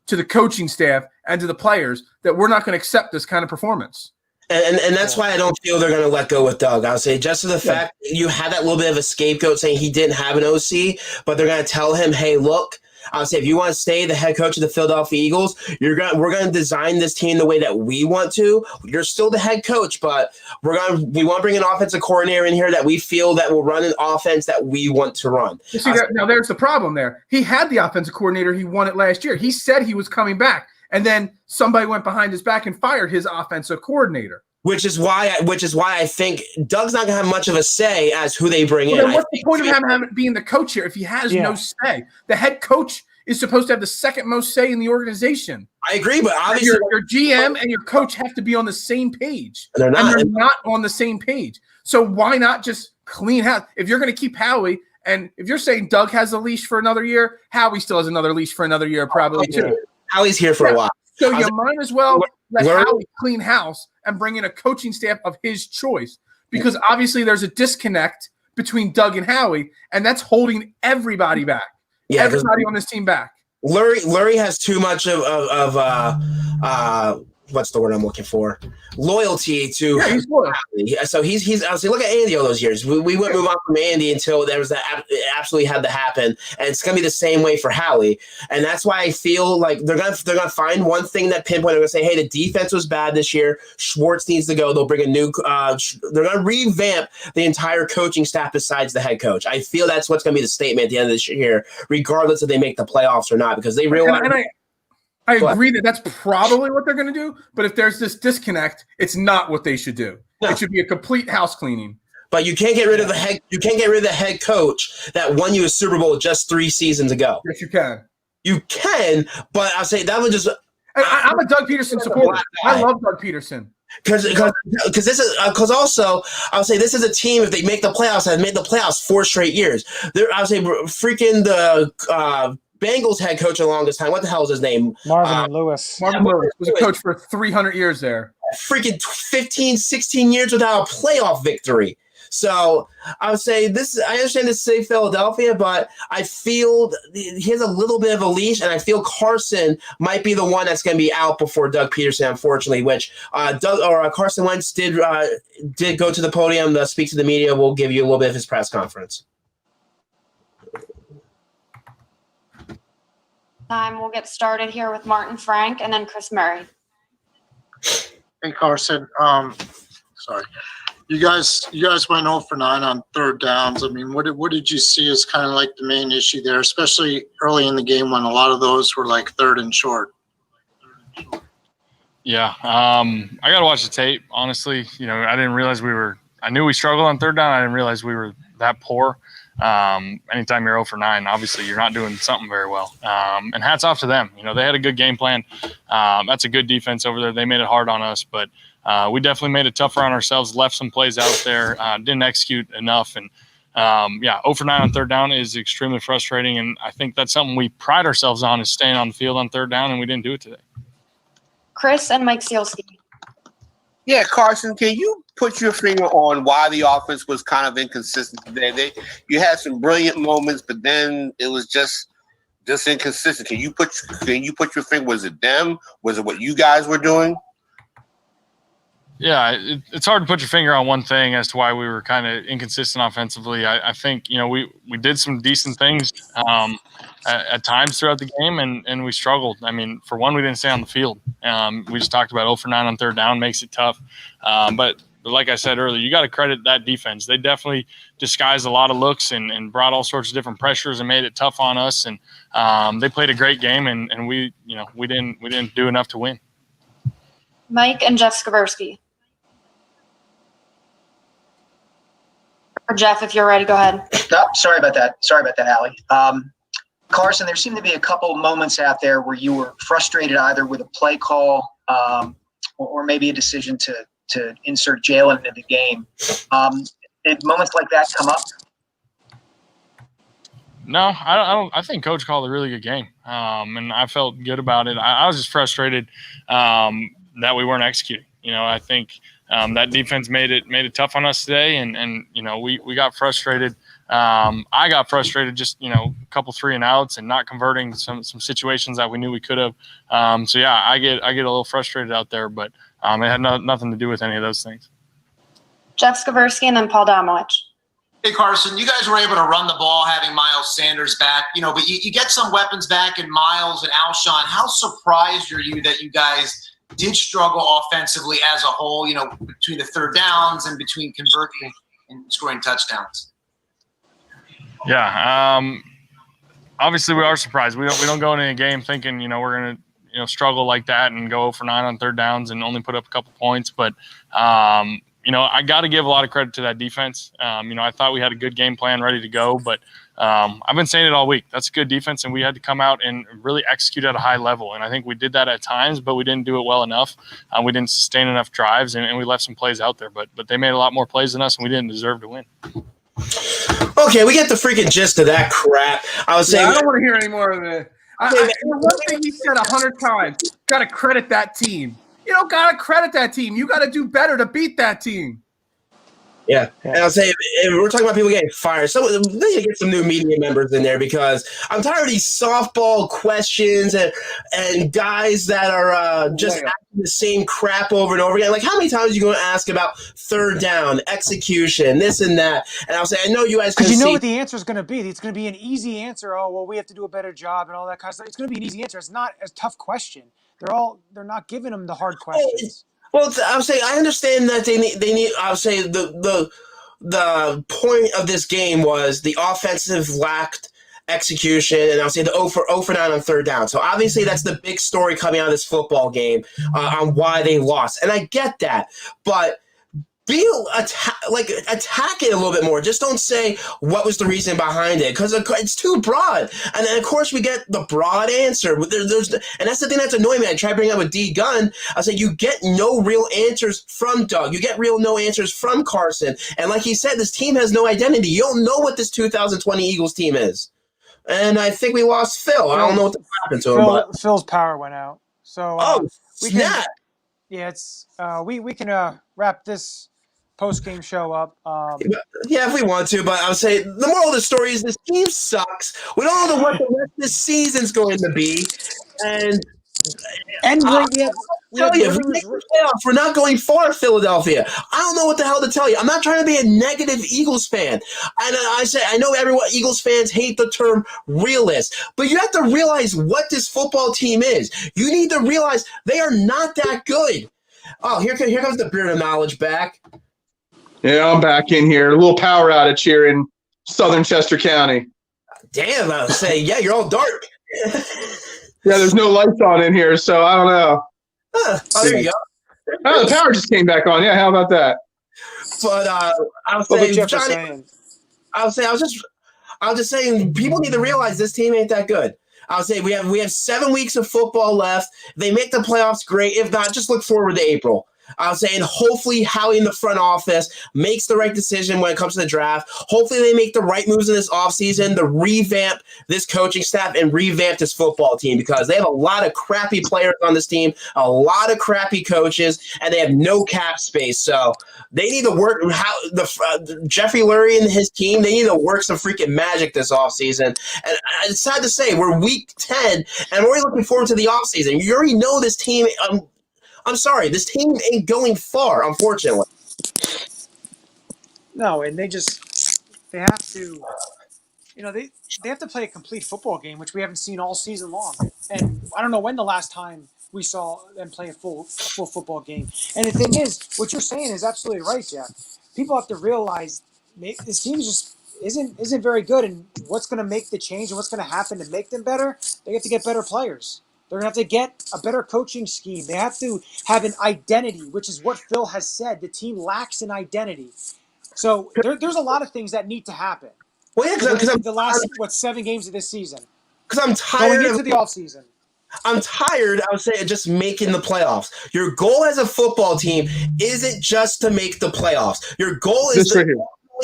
to the coaching staff and to the players that we're not going to accept this kind of performance. And that's why I don't feel they're going to let go with Doug. I'll say just for the fact you had that little bit of a scapegoat saying he didn't have an OC, but they're going to tell him, hey, look, I'll say if you want to stay the head coach of the Philadelphia Eagles, we're going to design this team the way that we want to. You're still the head coach, but we want to bring an offensive coordinator in here that we feel that will run an offense that we want to run. You see, now there's the problem there. He had the offensive coordinator. He won it last year. He said he was coming back, and then somebody went behind his back and fired his offensive coordinator. Which is why I think Doug's not going to have much of a say as who they bring in. Then what's the point of him being the coach here if he has no say? The head coach is supposed to have the second most say in the organization. I agree, but obviously your GM and your coach have to be on the same page. They're not. And they're not on the same page. So why not just clean house? If you're going to keep Howie, and if you're saying Doug has a leash for another year, Howie still has another leash for another year probably too. Howie's here for a while. So you might as well let Howie clean house and bring in a coaching staff of his choice, because obviously there's a disconnect between Doug and Howie, and that's holding everybody back. Yeah, everybody on this team back. Lurie has too much of what's the word I'm looking for? Loyalty to. Yeah, he's loyal. So he's. I was look at Andy all those years. We wouldn't move on from Andy until there was that. It absolutely had to happen, and it's gonna be the same way for Howie. And that's why I feel like they're gonna find one thing that pinpoint. They're gonna say, hey, the defense was bad this year. Schwartz needs to go. They'll bring a new. They're gonna revamp the entire coaching staff besides the head coach. I feel that's what's gonna be the statement at the end of this year, regardless if they make the playoffs or not, because they realize. I agree that that's probably what they're going to do, but if there's this disconnect, it's not what they should do. No. It should be a complete house cleaning. But you can't get rid of the head. You can't get rid of the head coach that won you a Super Bowl just 3 seasons ago. Yes, you can. You can, but I'll say that would just. I'm a Doug Peterson supporter. I love Doug Peterson. Because also I'll say this is a team, if they make the playoffs, have made the playoffs 4 straight years. I'll say freaking the. Bengals head coach the longest time. What the hell is his name? Marvin Lewis. Marvin Lewis was a coach for 300 years there. Freaking 15, 16 years without a playoff victory. So I would say this. I understand this is Philadelphia, but I feel he has a little bit of a leash, and I feel Carson might be the one that's going to be out before Doug Peterson, unfortunately. Which Carson Wentz did go to the podium to speak to the media. We'll give you a little bit of his press conference. We'll get started here with Martin Frank and then Chris Murray. Hey Carson, sorry. You guys went 0 for 9 on third downs. I mean, what did you see as kind of like the main issue there, especially early in the game when a lot of those were like third and short? Yeah, I got to watch the tape. Honestly, I didn't realize I knew we struggled on third down. I didn't realize we were that poor. Anytime you're 0 for 9, obviously you're not doing something very well. And hats off to them. They had a good game plan. That's a good defense over there. They made it hard on us, but we definitely made it tougher on ourselves, left some plays out there, didn't execute enough. And 0 for 9 on third down is extremely frustrating. And I think that's something we pride ourselves on, is staying on the field on third down, and we didn't do it today. Chris and Mike Sealski. Yeah, Carson, can you put your finger on why the offense was kind of inconsistent today? You had some brilliant moments, but then it was just inconsistent. Can you put your finger? Was it them? Was it what you guys were doing? Yeah, it's hard to put your finger on one thing as to why we were kind of inconsistent offensively. I think, we did some decent things at times throughout the game, and we struggled. I mean, for one, we didn't stay on the field. We just talked about 0 for 9 on third down makes it tough. But like I said earlier, you got to credit that defense. They definitely disguised a lot of looks and brought all sorts of different pressures and made it tough on us. And they played a great game, and we didn't do enough to win. Mike and Jeff Skaversky. Or Jeff, if you're ready, go ahead. No, sorry about that, Allie. Carson, there seemed to be a couple moments out there where you were frustrated either with a play call or maybe a decision to insert Jalen into the game. Did moments like that come up? No, I don't. I think Coach called a really good game, and I felt good about it. I was just frustrated that we weren't executing. I think that defense made it tough on us today, and we got frustrated. I got frustrated just a couple 3-and-outs and not converting some situations that we knew we could have. So yeah, I get a little frustrated out there, but it had nothing to do with any of those things. Jeff Skaversky and then Paul Domowich. Hey, Carson, you guys were able to run the ball having Miles Sanders back, but you get some weapons back in Miles and Alshon. How surprised are you that you guys did struggle offensively as a whole, between the third downs and between converting and scoring touchdowns? Yeah, obviously we are surprised. We don't go into a game thinking, we're going to, struggle like that and go 0 for 9 on third downs and only put up a couple points. But, I got to give a lot of credit to that defense. I thought we had a good game plan ready to go, but I've been saying it all week. That's a good defense, and we had to come out and really execute at a high level. And I think we did that at times, but we didn't do it well enough. We didn't sustain enough drives, and we left some plays out there. But they made a lot more plays than us, and we didn't deserve to win. Okay, we get the freaking gist of that crap. I was saying, I don't want to hear any more of it. One thing he said 100 times, got to credit that team. You don't got to credit that team. You got to do better to beat that team. Yeah, and I'll say, if we're talking about people getting fired, so we need to get some new media members in there, because I'm tired of these softball questions and guys that are just asking the same crap over and over again. Like, how many times are you going to ask about third down, execution, this and that? And I'll say, I know you guys can Because you know see what the answer is going to be. It's going to be an easy answer. Oh, well, we have to do a better job and all that kind of stuff. It's going to be an easy answer. It's not a tough question. They're not giving them the hard questions. Well, I would say I understand that they need. I would say the point of this game was the offensive lacked execution, and I would say the 0 for 9 on third down. So obviously that's the big story coming out of this football game on why they lost, and I get that, but attack it a little bit more. Just don't say what was the reason behind it, because it's too broad. And then of course we get the broad answer. And that's the thing that's annoying me. I try to bring up with D Gunn. I say you get no real answers from Doug. You get no answers from Carson. And like he said, this team has no identity. You don't know what this 2020 Eagles team is. And I think we lost Phil. I don't know what happened to him. But Phil's power went out. So snap. we can wrap this post-game show up. Yeah, if we want to, but I would say the moral of the story is this team sucks. We don't know what the rest of this season's going to be, and we have if we make the playoffs, we're not going far, Philadelphia. I don't know what the hell to tell you. I'm not trying to be a negative Eagles fan. And I know everyone Eagles fans hate the term realist, but you have to realize what this football team is. You need to realize they are not that good. Oh, here comes the beard of knowledge back. Yeah, I'm back in here. A little power outage here in southern Chester County. Damn, I was saying, yeah, you're all dark. Yeah, there's no lights on in here, so I don't know. Oh, there you go. Oh, the power just came back on. Yeah, how about that? But I was saying, Johnny, I was just saying, people need to realize this team ain't that good. I would say we have 7 weeks of football left. If they make the playoffs, great. If not, just look forward to April. I was saying, hopefully Howie in the front office makes the right decision when it comes to the draft. Hopefully they make the right moves in this offseason to revamp this coaching staff and revamp this football team, because they have a lot of crappy players on this team, a lot of crappy coaches, and they have no cap space. So they need to work Jeffrey Lurie and his team, they need to work some freaking magic this offseason. And it's sad to say, we're week 10, and we're looking forward to the offseason. You already know this team I'm sorry, this team ain't going far, unfortunately. No, and they have to, they have to play a complete football game, which we haven't seen all season long. And I don't know when the last time we saw them play a full football game. And the thing is, what you're saying is absolutely right, Jeff. People have to realize this team just isn't very good, and what's going to make the change and what's going to happen to make them better, they have to get better players. They're going to have to get a better coaching scheme. They have to have an identity, which is what Phil has said. The team lacks an identity. So there's a lot of things that need to happen. Well, yeah, because the last 7 games of this season. Because I'm tired going into the offseason. I'm tired, I would say, of just making the playoffs. Your goal as a football team isn't just to make the playoffs. Your goal is to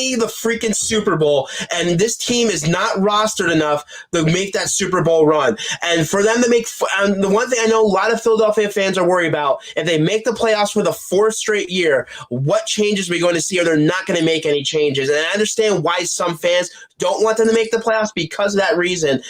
the freaking Super Bowl, and this team is not rostered enough to make that Super Bowl run. And for them to make the one thing I know a lot of Philadelphia fans are worried about, if they make the playoffs for the 4th straight year, what changes are we going to see, or they're not going to make any changes. And I understand why some fans don't want them to make the playoffs because of that reason,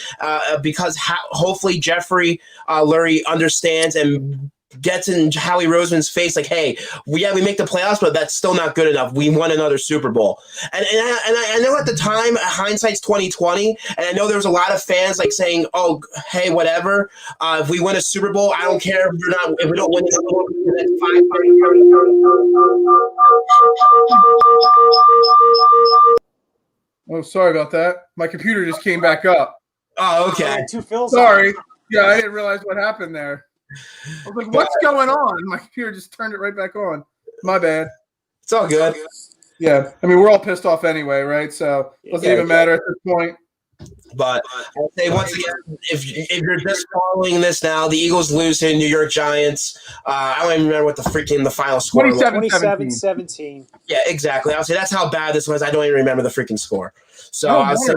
because hopefully Jeffrey Lurie understands and gets in Howie Roseman's face like, hey, we make the playoffs, but that's still not good enough. We won another Super Bowl. And I know at the time, hindsight's 2020, and I know there was a lot of fans like saying, oh, hey, whatever. If we win a Super Bowl, I don't care if we don't win the Super Bowl for the next 5 Oh, sorry about that. My computer just came back up. Oh, okay. Sorry. Yeah, I didn't realize what happened there. I was like, what's going on? My computer just turned it right back on. My bad. It's all good. Yeah. I mean, we're all pissed off anyway, right? So it doesn't even matter at this point. But I'll say once again, if you're just following this now, the Eagles lose to the New York Giants. I don't even remember what the final score was. 27-17. Yeah, exactly. I'll say that's how bad this was. I don't even remember the freaking score. So I'll say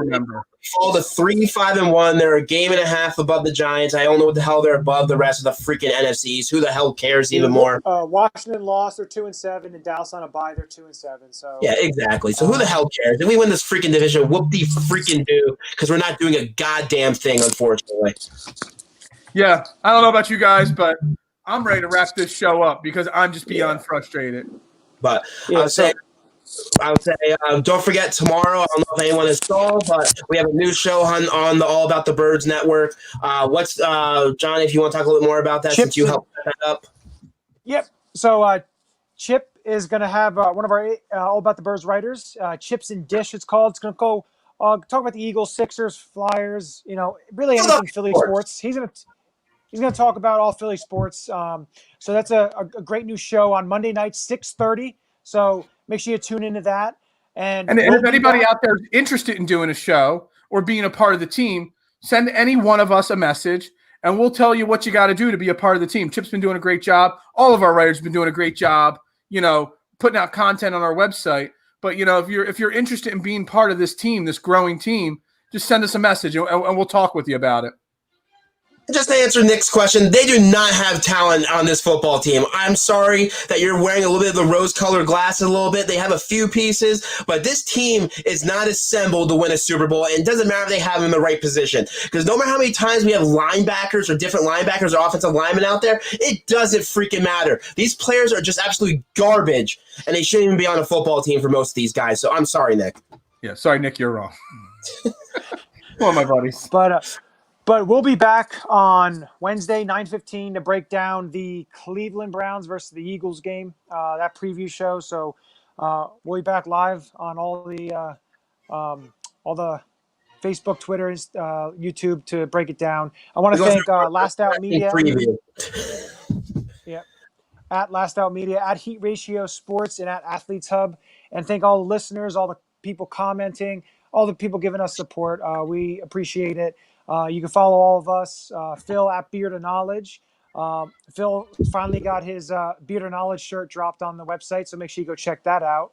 fall to 3-5-1. They're a game and a half above the Giants. I don't know what the hell they're above the rest of the freaking NFCs. Who the hell cares even more? Washington lost. They're 2-7, and Dallas on a bye. They're 2-7. So yeah, exactly. So who the hell cares? If we win this freaking division, whoop-de freaking do, because we're not doing a goddamn thing, unfortunately. Yeah, I don't know about you guys, but I'm ready to wrap this show up because I'm just beyond frustrated. But I would say, don't forget tomorrow. I don't know if anyone has saw, but we have a new show on the All About the Birds network. What's John? If you want to talk a little more about that, since you helped set that up. Yep. So Chip is going to have one of our All About the Birds writers, Chips and Dish. It's called. It's going to go talk about the Eagles, Sixers, Flyers. Really anything Philly sports. He's going to talk about all Philly sports. So that's a great new show on Monday night, 6:30. So make sure you tune into that. And if anybody out there is interested in doing a show or being a part of the team, send any one of us a message, and we'll tell you what you got to do to be a part of the team. Chip's been doing a great job. All of our writers have been doing a great job, putting out content on our website. But, if you're interested in being part of this team, this growing team, just send us a message, and we'll talk with you about it. Just to answer Nick's question, they do not have talent on this football team. I'm sorry that you're wearing a little bit of the rose-colored glasses a little bit. They have a few pieces, but this team is not assembled to win a Super Bowl, and it doesn't matter if they have them in the right position. Because no matter how many times we have linebackers or different linebackers or offensive linemen out there, it doesn't freaking matter. These players are just absolutely garbage, and they shouldn't even be on a football team for most of these guys. So I'm sorry, Nick. Yeah, sorry, Nick, you're wrong. Come on, my buddies. But we'll be back on Wednesday, 9:15, to break down the Cleveland Browns versus the Eagles game, that preview show. So we'll be back live on all the Facebook, Twitter, YouTube to break it down. I want to thank Last Out Media. Yeah, at Last Out Media, at Heat Ratio Sports, and at Athletes Hub. And thank all the listeners, all the people commenting, all the people giving us support. We appreciate it. You can follow all of us. Phil at Beard of Knowledge. Phil finally got his Beard of Knowledge shirt dropped on the website, so make sure you go check that out.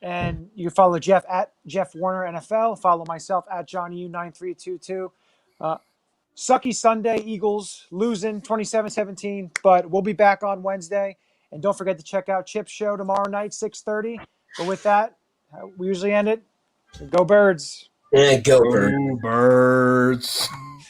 And you can follow Jeff at Jeff Warner NFL. Follow myself at JohnnyU9322. Sucky Sunday, Eagles losing 27-17, but we'll be back on Wednesday. And don't forget to check out Chip's show tomorrow night, 6:30. But with that, we usually end it. Go Birds. Yeah, go Birds. Go Birds.